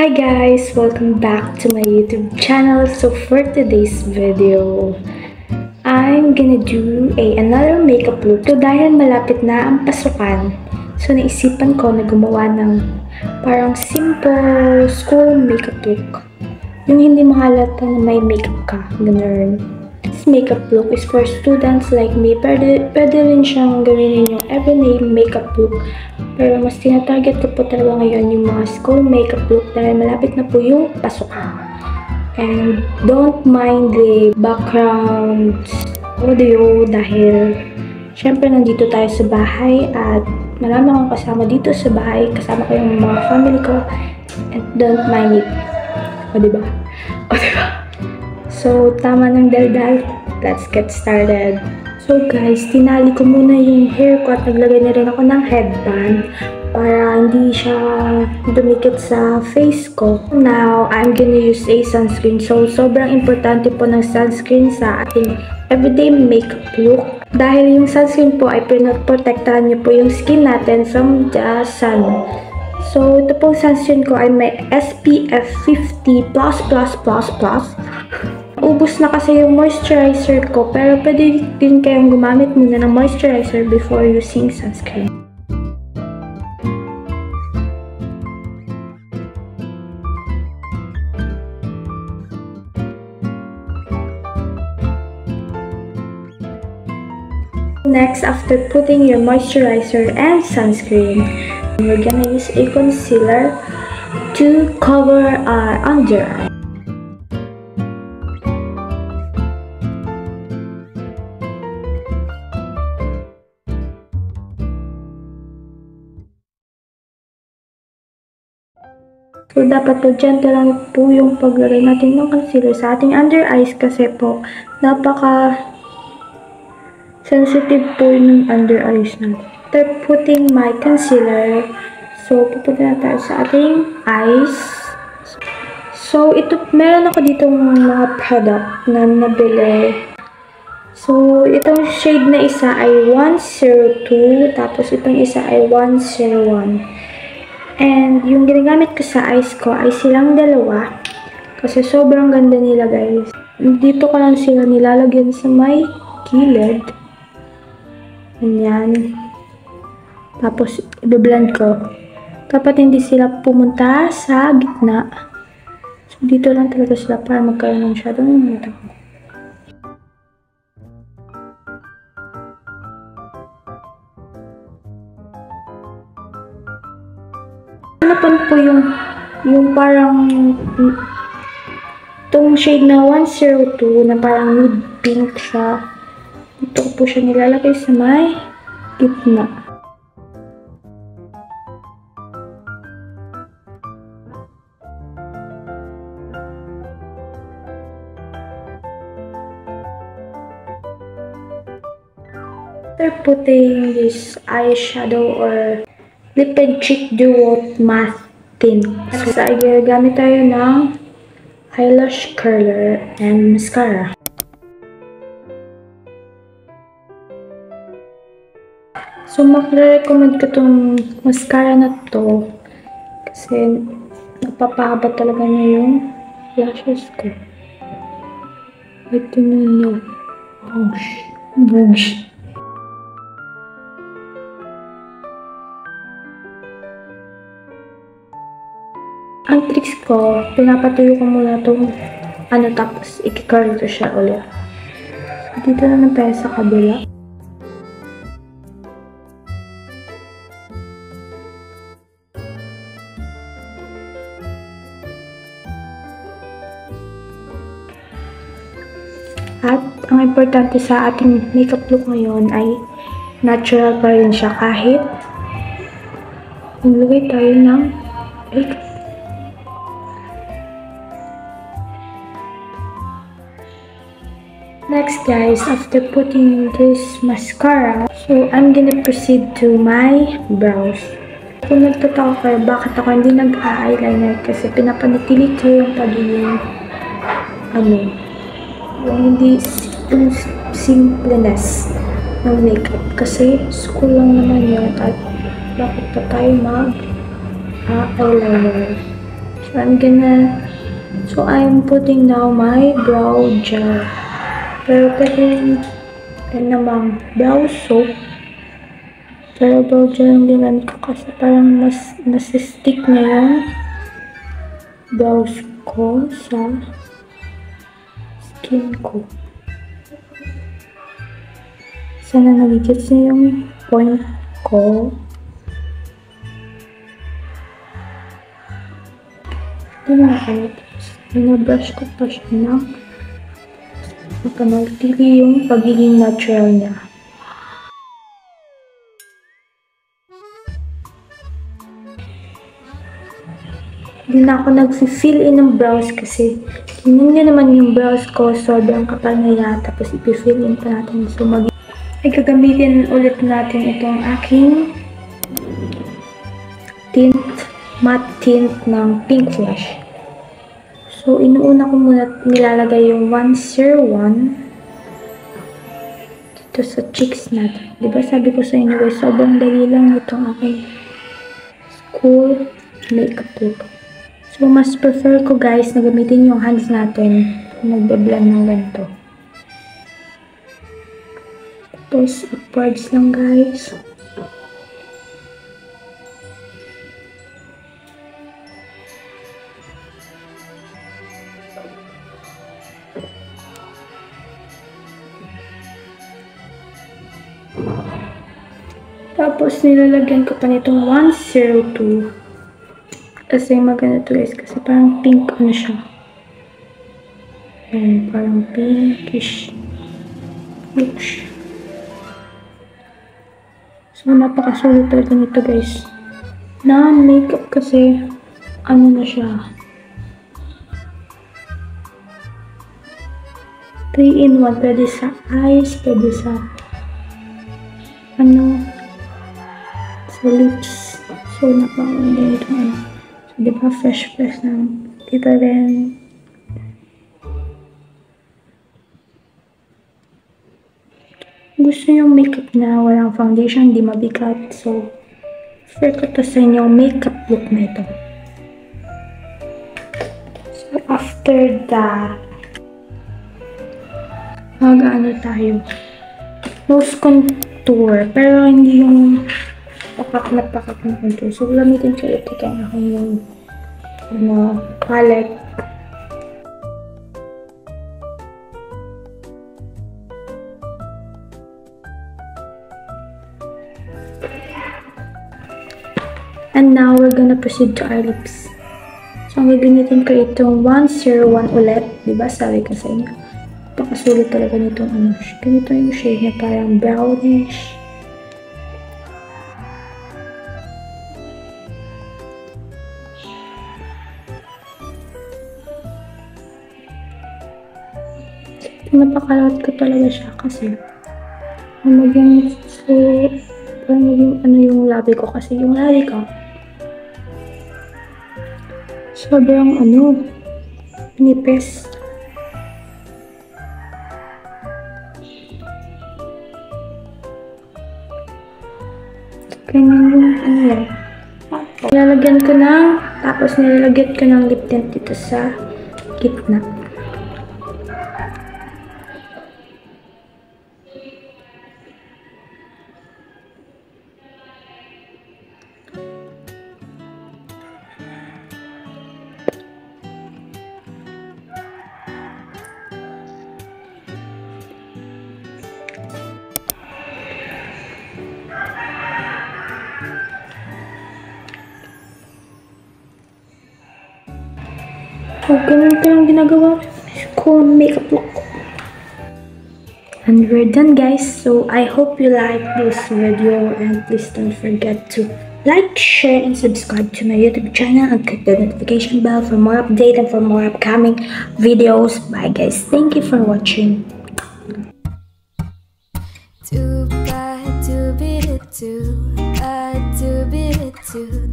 Hi guys! Welcome back to my YouTube channel. So for today's video, I'm gonna do another makeup look. So dahil malapit na ang pasukan, so naisipan ko na gumawa ng parang simple school makeup look. Yung hindi mahalata na may makeup ka, ganun. This makeup look is for students like me. Pwede rin siyang gawin yung everyday makeup look. Pero mas tinatarget ko po talaga ngayon yung mga school makeup look dahil malapit na po yung pasukan. And don't mind the background audio dahil syempre nandito tayo sa bahay at marami akong kasama dito sa bahay. Kasama ko yung mga family ko and don't mind it. O diba? O diba? So, tama ng daldal. Let's get started. So guys, tinali ko muna yung hair ko at naglagay na rin ako ng headband para hindi siya dumikit sa face ko. Now, I'm gonna use a sunscreen. So, sobrang importante po ng sunscreen sa ating everyday makeup look. Dahil yung sunscreen po ay pinoprotektahan niyo po yung skin natin from the sun. So, ito pong sunscreen ko ay may SPF 50++++. Ubus na kasi yung moisturizer ko, pero pwede din kayong gumamit muna ng moisturizer before using sunscreen. Next, after putting your moisturizer and sunscreen, we're gonna use a concealer to cover our under eye. So, dapat po gentle lang po yung paglagay natin ng concealer sa ating under eyes kasi po napaka-sensitive po yung under eyes natin. After putting my concealer, so, pupunta na tayo sa ating eyes. So, meron ako ditong mga product na nabili. So, itong shade na isa ay 102, tapos itong isa ay 101. And yung ginagamit ko sa eyes ko ay silang dalawa. Kasi sobrang ganda nila guys. Dito ko lang sila nilalagyan sa may gilid. Ganyan. Tapos i-blend ko. Dapat hindi sila pumunta sa gitna. So dito lang talaga sila para magkaroon ng shadow ng mata ko. Napan po yung parang itong shade na 102 na parang nude pink siya. Ito ko po siya nilalagay sa may gitna. After putting this eyeshadow or lip and cheek duo matte tint. So, gamit tayo ng eyelash curler and mascara. So, makre-recommend ko itong mascara na to kasi napapahaba talaga niya yung lashes ko. Ito na nyo. Boosh. Ang tricks ko, pinapatuyo ko muna itong tapos i-curl ko siya ulit. So, dito na tayo sa kabila. At ang importante sa ating makeup look ngayon ay natural pa rin siya kahit maglagay tayo ng makeup. Next guys, after putting this mascara, so I'm gonna proceed to my brows. Kung nagtataka kayo bakit ako hindi nag-eyeliner kasi pinapanatili ko yung pagiging Yung hindi yung simpleness ng makeup. Kasi school lang naman yun at bakit pa tayo eyeliner. So I'm putting now my brow gel. Pero pwede namang brow soap. Pero brow gel yung ginamit ko kasi parang mas nasistick na yung brows ko sa skin ko. Sana nagigits niyo yung point ko. Ito na ako. Binabrush ko pa siya ng mapanatili yung pagiging natural niya. Hindi na ako nag-fill in ng brows kasi tingnan nyo naman yung brows ko, sobrang kapal na yan. Tapos i-fill in pa natin. So ay gagamitin ulit natin itong aking matte tint ng Pink Flash. So, inuuna ko muna nilalagay yung 101 dito sa cheeks natin. Diba sabi ko sa inyo guys, sobrang dali lang itong aking school makeup look. So, mas prefer ko guys na gamitin yung hands natin kung nagbe-blend ng ganito. Tapos, upwards lang guys. Tapos, nilalagyan ko pa nitong 102. Kasi maganda to guys. Kasi parang pink ano siya. Ayan, parang pinkish. Oops. So, napakasulit talaga nito guys. Na makeup kasi, ano na siya. 3-in-1. Pwede sa eyes, pwede sa sa lips. So, napakaganda ito. So, diba, fresh na. Dito rin. Gusto nyo makeup na walang foundation, hindi mabigat. So, prefer ko to sa inyo makeup look na ito. So, after that, mag-ano tayo. Nose contour. Pero hindi yung pakat na contour. So, gamitin ko ito ang aking palette. And now, we're gonna proceed to our lips. So, ang gagamitin ko itong 101 ulit. Diba? Sabi ko sa inyo. Pakasulit talaga nitong ganito yung shade niya. Parang brownish. Napakalawat ko talaga siya kasi maging slow. Parang maging yung labi ko kasi yung labi ko sobrang nipis. Ganyan yung yan. Nilalagyan ko tapos nilalagyan ko ng lip tint dito sa gitna. So, ganun ko lang ginagawa ko makeup look. And we're done guys. So, I hope you like this video and please don't forget to like, share, and subscribe to my YouTube channel and click the notification bell for more updates and for more upcoming videos. Bye guys. Thank you for watching. Too bad to beat it too. I to beat it too.